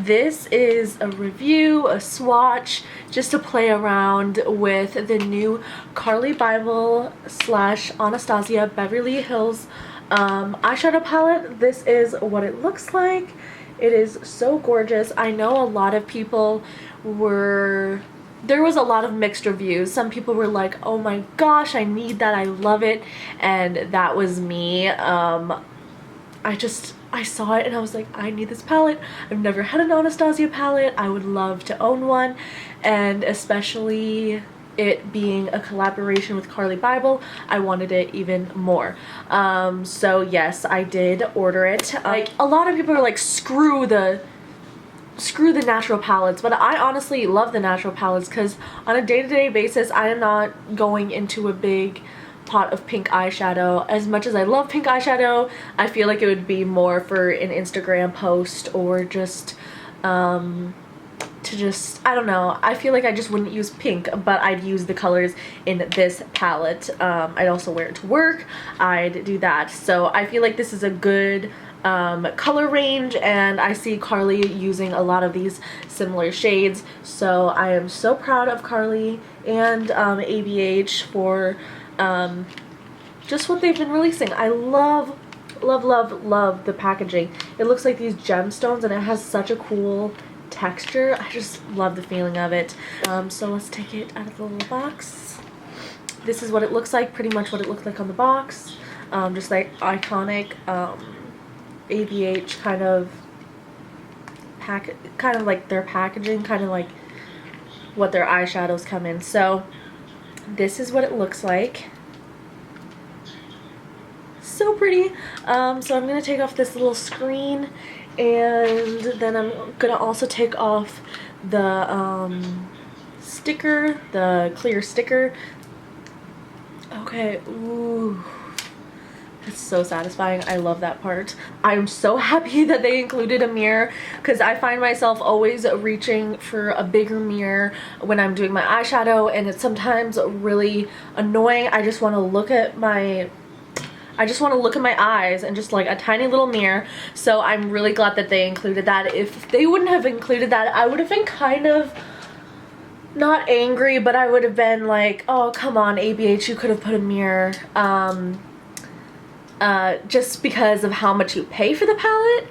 This is a review, a swatch, just to play around with the new Carli Bybel / Anastasia Beverly Hills eyeshadow palette. This is what it looks like. It is so gorgeous. I know a lot of people there was a lot of mixed reviews. Some people were like, oh my gosh, I need that, I love it, and that was me. I saw it and I was like, I need this palette. I've never had an Anastasia palette. I would love to own one, and especially it being a collaboration with Carli Bybel, I wanted it even more. So yes, I did order it. Like, a lot of people are like, screw the natural palettes, but I honestly love the natural palettes because on a day-to-day basis I am not going into a big pot of pink eyeshadow. As much as I love pink eyeshadow, I feel like it would be more for an Instagram post or just I don't know, I feel like I just wouldn't use pink, but I'd use the colors in this palette. I'd also wear it to work, I'd do that. So I feel like this is a good color range, and I see Carli using a lot of these similar shades, so I am so proud of Carli and ABH for just what they've been releasing. I love the packaging. It looks like these gemstones and it has such a cool texture. I just love the feeling of it. So let's take it out of the little box. This is what it looks like, pretty much what it looked like on the box. Just like iconic ABH kind of like their packaging, kind of like what their eyeshadows come in. So this is what it looks like. So pretty. So I'm gonna take off this little screen, and then I'm gonna also take off the sticker, the clear sticker. Okay, ooh. It's so satisfying. I love that part. I'm so happy that they included a mirror, because I find myself always reaching for a bigger mirror when I'm doing my eyeshadow, and it's sometimes really annoying. I just want to look at my eyes and just like a tiny little mirror. So I'm really glad that they included that. If they wouldn't have included that, I would have been kind of not angry, but I would have been like, oh come on ABH, you could have put a mirror. Just because of how much you pay for the palette.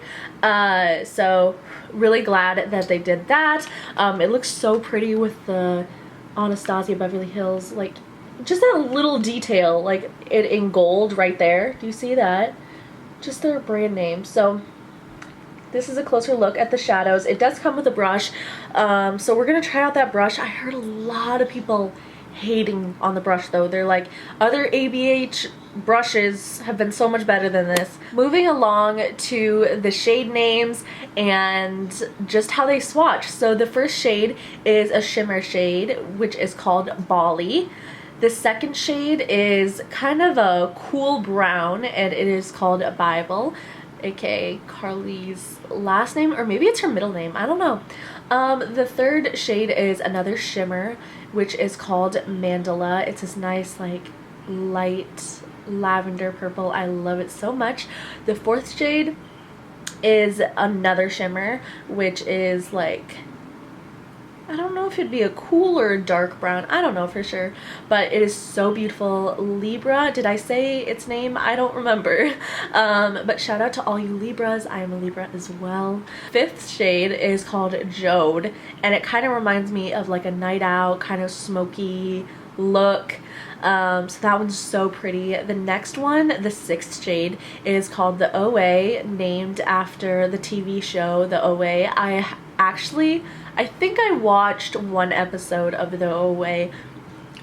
So really glad that they did that. It looks so pretty with the Anastasia Beverly Hills, like just that little detail, like it in gold right there. Do you see that? Just their brand name. So this is a closer look at the shadows. It does come with a brush. So we're gonna try out that brush. I heard a lot of people hating on the brush though. They're like, other ABH brushes have been so much better than this. Moving along to the shade names and just how they swatch. So the first shade is a shimmer shade, which is called Bali. The second shade is kind of a cool brown, and it is called Bybel, aka Carli's last name, or maybe it's her middle name, I don't know. The third shade is another shimmer, which is called Mandala. It's this nice like light lavender purple. I love it so much. The fourth shade is another shimmer, which is like, I don't know if it'd be a cool or a dark brown, I don't know for sure, but it is so beautiful. Libra, did I say its name? I don't remember. But shout out to all you Libras. I am a Libra as well. Fifth shade is called Jode, and it kind of reminds me of like a night out, kind of smoky look. So that one's so pretty. The next one, the sixth shade, is called the OA, named after the TV show The OA. I think I watched one episode of The OA,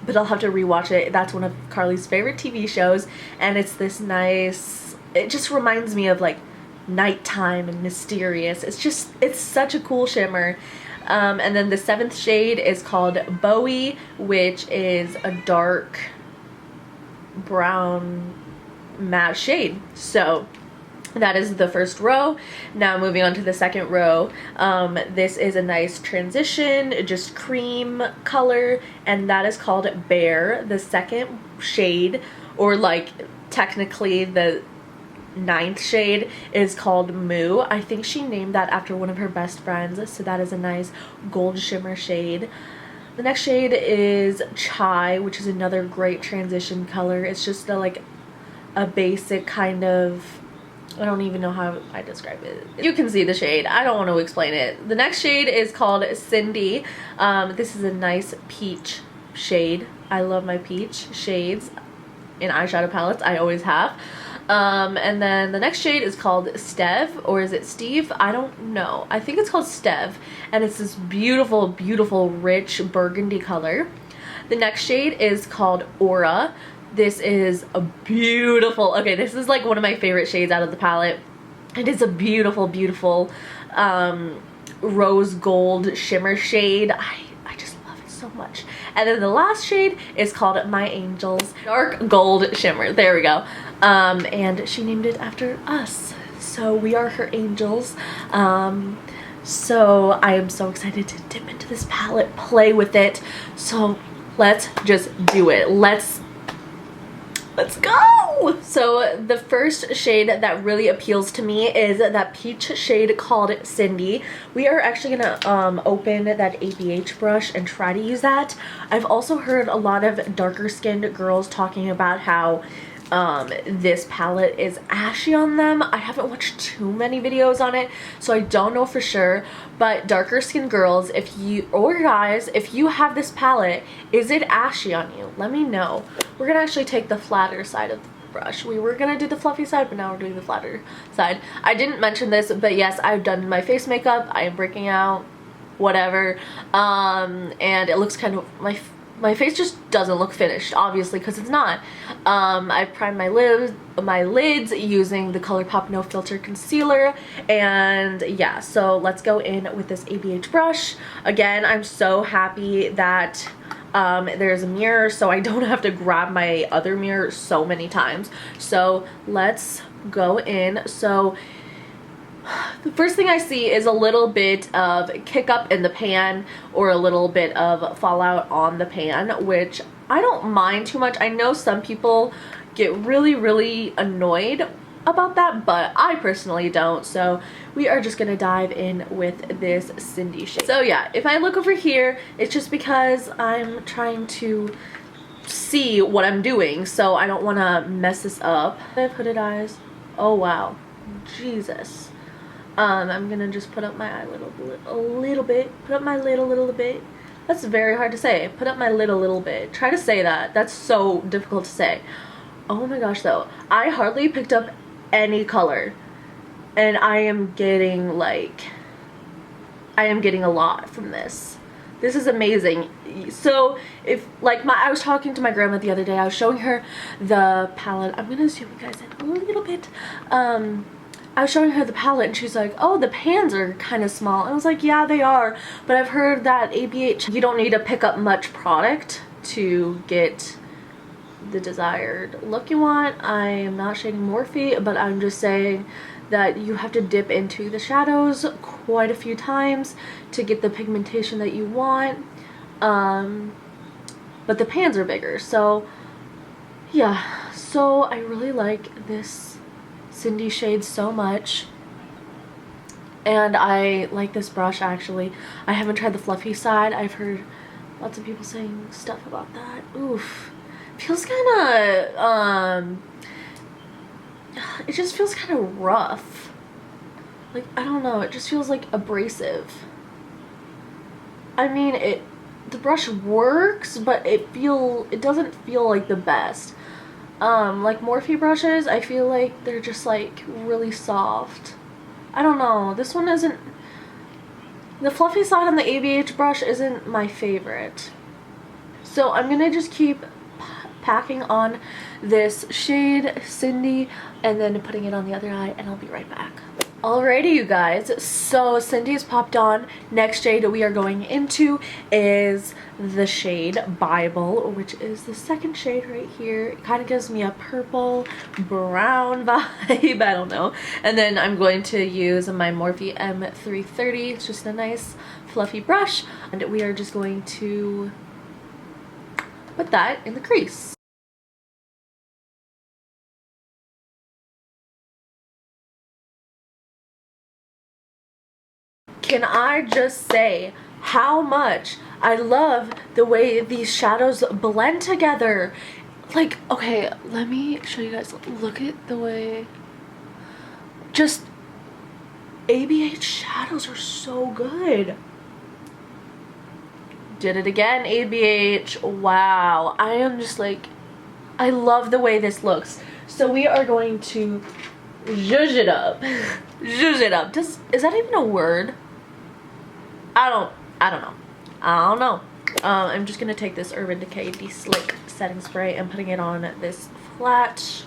but I'll have to rewatch it. That's one of Carli's favorite TV shows, and it's this nice, it just reminds me of like nighttime and mysterious. It's such a cool shimmer. And then the seventh shade is called Bowie, which is a dark brown matte shade. So that is the first row. Now moving on to the second row. This is a nice transition, just cream color, and that is called Bear. The second shade, or like technically the ninth shade is called Moo. I think she named that after one of her best friends, so that is a nice gold shimmer shade. The next shade is Chai, which is another great transition color. It's just like a basic kind of, I don't even know how I describe it. You can see the shade. I don't want to explain it. The next shade is called Cindy. This is a nice peach shade. I love my peach shades in eyeshadow palettes. I always have. And then the next shade is called Stev, or is it Steve? I don't know. I think it's called Stev, and it's this beautiful, beautiful, rich burgundy color. The next shade is called Aura. This is a beautiful, okay, this is like one of my favorite shades out of the palette. It is a beautiful, beautiful rose gold shimmer shade. I just love it so much. And then the last shade is called My Angels Dark Gold Shimmer. There we go. And she named it after us, so we are her angels. So I am so excited to dip into this palette, play with it. So let's just do it. Let's go! So the first shade that really appeals to me is that peach shade called Cindy. We are actually gonna open that ABH brush and try to use that. I've also heard a lot of darker skinned girls talking about how this palette is ashy on them. I haven't watched too many videos on it, so I don't know for sure, but darker skinned girls, if you, or guys, if you have this palette, is it ashy on you? Let me know. We're gonna actually take the flatter side of the brush. We were gonna do the fluffy side, but now we're doing the flatter side. I didn't mention this, but yes, I've done my face makeup. I am breaking out, whatever, and it looks kind of, my face just doesn't look finished, obviously, because it's not. I primed my lids using the ColourPop No Filter Concealer, and yeah, so let's go in with this ABH brush. Again, I'm so happy that there's a mirror, so I don't have to grab my other mirror so many times. So let's go in. So the first thing I see is a little bit of kick up in the pan, or a little bit of fallout on the pan, which I don't mind too much. I know some people get really, really annoyed about that, but I personally don't. So we are just gonna dive in with this Cindy shade. So yeah, if I look over here, it's just because I'm trying to see what I'm doing, so I don't want to mess this up. I put it eyes. Oh wow, Jesus. I'm gonna just put up my eyelid a little bit. Put up my lid a little bit. That's very hard to say. Put up my lid a little bit. Try to say that. That's so difficult to say. Oh my gosh, though. I hardly picked up any color. And I am getting a lot from this. This is amazing. So if I was talking to my grandma the other day, I was showing her the palette. I'm gonna zoom you guys in a little bit. I was showing her the palette and she's like, oh, the pans are kind of small. And I was like, yeah, they are. But I've heard that ABH, you don't need to pick up much product to get the desired look you want. I am not shading Morphe, but I'm just saying that you have to dip into the shadows quite a few times to get the pigmentation that you want. But the pans are bigger. So yeah, so I really like this Cindy shade so much, and I like this brush actually. I haven't tried the fluffy side. I've heard lots of people saying stuff about that. Oof, feels kind of it just feels kind of rough. Like, I don't know, it just feels like abrasive. I mean, the brush works, but it doesn't feel like the best. Like Morphe brushes, I feel like they're just like really soft. I don't know, this one isn't, the fluffy side on the ABH brush isn't my favorite. So I'm gonna just keep packing on this shade, Cindy, and then putting it on the other eye, and I'll be right back. Alrighty, you guys, so Cindy's popped on. Next shade we are going into is the shade Bybel, which is the second shade right here. It kind of gives me a purple brown vibe, I don't know. And then I'm going to use my Morphe M330. It's just a nice fluffy brush, and we are just going to put that in the crease. can I just say how much I love the way these shadows blend together. Like, okay, let me show you guys. Look at the way just ABH shadows are so good. Did it again, ABH. Wow, I am just like, I love the way this looks. So we are going to zhuzh it up. Zhuzh it up. Is that even a word? I don't know. I'm just gonna take this Urban Decay De-Slick setting spray and putting it on this flat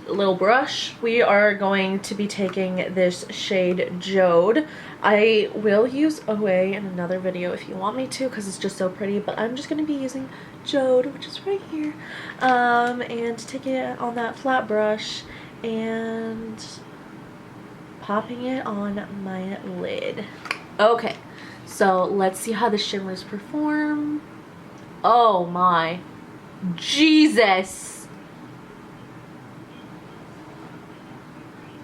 little brush. We are going to be taking this shade Jode. I will use Away in another video if you want me to, because it's just so pretty, but I'm just going to be using Jode, which is right here, and taking it on that flat brush and popping it on my lid. Okay, so let's see how the shimmers perform. Oh my Jesus.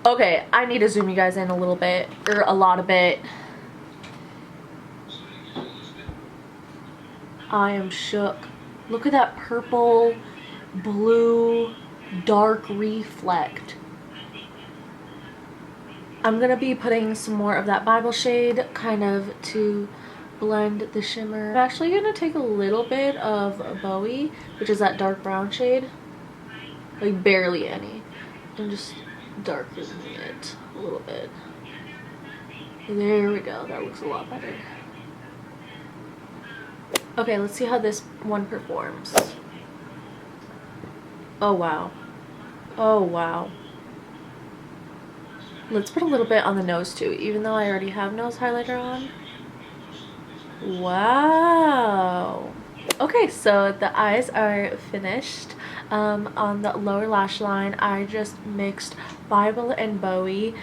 Okay, I need to zoom you guys in a little bit, or a lot of bit. I am shook. Look at that purple, blue, dark reflect. I'm gonna be putting some more of that Bybel shade kind of to blend the shimmer. I'm actually gonna take a little bit of Bowie, which is that dark brown shade, like barely any, and just darken it a little bit. There we go, that looks a lot better. Okay, let's see how this one performs. Oh wow. Oh wow. Let's put a little bit on the nose too, even though I already have nose highlighter on. Wow. Okay, so the eyes are finished. On the lower lash line, I just mixed Bybel and Bowie,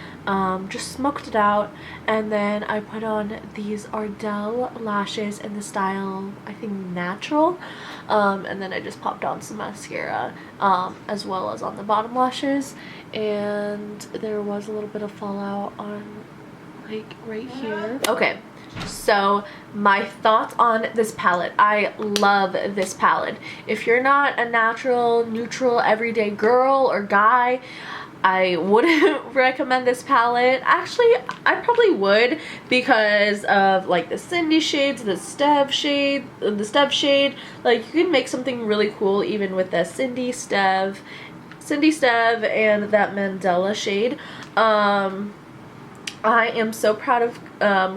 just smoked it out, and then I put on these Ardell lashes in the style, I think, Natural, and then I just popped on some mascara, as well as on the bottom lashes, and there was a little bit of fallout on, like, right here. Okay. So my thoughts on this palette. I love this palette. If you're not a natural, neutral, everyday girl or guy, I wouldn't recommend this palette. Actually, I probably would, because of like the Cindy shades, the Steph shade, like you can make something really cool even with the Cindy Steph and that Mandela shade. I am so proud of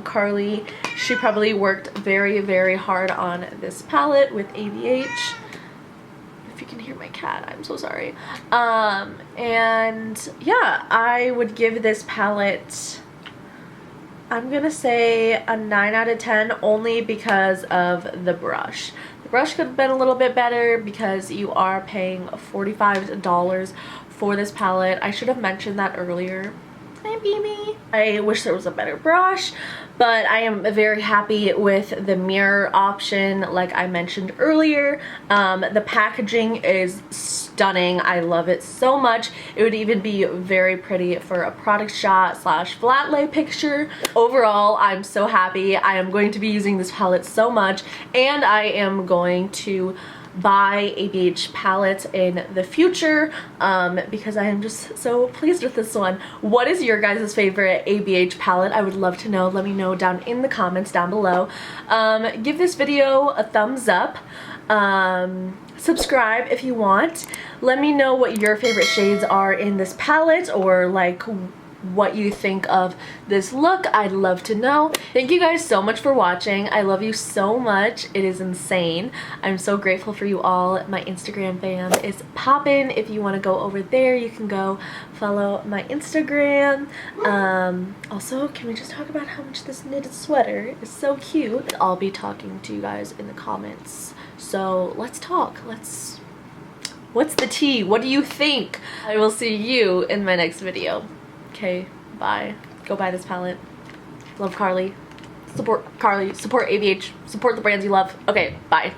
Carli. She probably worked very, very hard on this palette with ABH. If you can hear my cat, I'm so sorry. And yeah, I would give this palette, I'm gonna say a 9 out of 10, only because of the brush. The brush could have been a little bit better because you are paying $45 for this palette. I should have mentioned that earlier. Hi, Beanie. I wish there was a better brush, but I am very happy with the mirror option like I mentioned earlier. The packaging is stunning. I love it so much. It would even be very pretty for a product shot / flat lay picture. Overall, I'm so happy. I am going to be using this palette so much, and I am going to buy ABH palettes in the future, because I am just so pleased with this one. What is your guys' favorite ABH palette? I would love to know. Let me know down in the comments down below. Give this video a thumbs up. Subscribe if you want. Let me know what your favorite shades are in this palette, or like what you think of this look. I'd love to know. Thank you guys so much for watching. I love you so much. It is insane. I'm so grateful for you all. My Instagram fam is poppin'. If you want to go over there, you can go follow my Instagram. Also, can we just talk about how much this knitted sweater is so cute? I'll be talking to you guys in the comments. So let's talk. What's the tea? What do you think? I will see you in my next video. Okay, bye. Go buy this palette. Love Carli. Support Carli. Support ABH. Support the brands you love. Okay, bye.